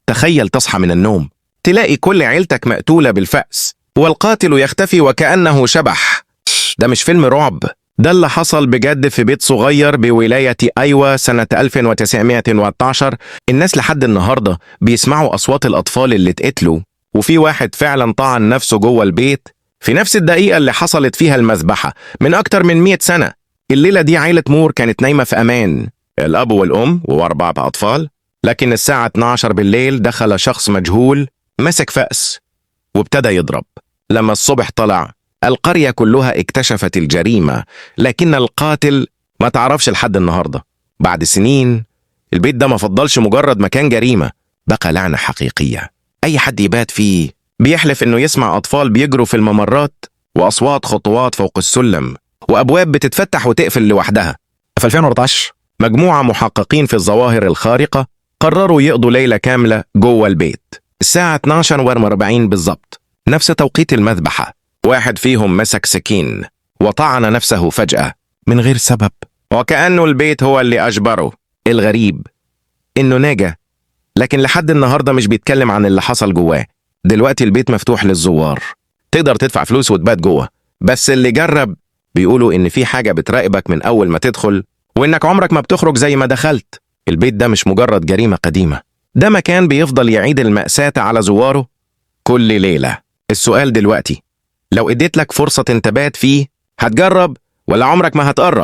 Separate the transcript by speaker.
Speaker 1: تخيل تصحى من النوم تلاقي كل عيلتك مقتولة بالفأس والقاتل يختفي وكأنه شبح. ده مش فيلم رعب، ده اللي حصل بجد في بيت صغير بولاية أيوا سنة 1912. الناس لحد النهاردة بيسمعوا أصوات الأطفال اللي اتقتلوا، وفي واحد فعلا طعن نفسه جوه البيت في نفس الدقيقة اللي حصلت فيها المذبحة من أكتر من 100 سنة. الليلة دي عيلة مور كانت نايمة في أمان، الأب والأم وأربعة أطفال، لكن الساعة 12 بالليل دخل شخص مجهول مسك فأس وابتدى يضرب. لما الصبح طلع القرية كلها اكتشفت الجريمة، لكن القاتل ما تعرفش لحد النهاردة. بعد سنين البيت ده ما فضلش مجرد مكان جريمة، بقى لعنة حقيقية. أي حد يبات فيه بيحلف إنه يسمع أطفال بيجروا في الممرات وأصوات خطوات فوق السلم وأبواب بتتفتح وتقفل لوحدها. في 2014 مجموعة محققين في الظواهر الخارقة قرروا يقضوا ليلة كاملة جوه البيت الساعة 12:40 بالظبط، نفس توقيت المذبحة. واحد فيهم مسك سكين وطعن نفسه فجأة من غير سبب، وكأنه البيت هو اللي أجبره. الغريب إنه نجا، لكن لحد النهاردة مش بيتكلم عن اللي حصل جواه. دلوقتي البيت مفتوح للزوار، تقدر تدفع فلوس وتبات جوه، بس اللي جرب بيقولوا إن في حاجة بتراقبك من أول ما تدخل، وإنك عمرك ما بتخرج زي ما دخلت. البيت ده مش مجرد جريمة قديمة، ده مكان بيفضل يعيد المأساة على زواره كل ليلة. السؤال دلوقتي، لو اديت لك فرصة تبات فيه، هتجرب ولا عمرك ما هتقرب؟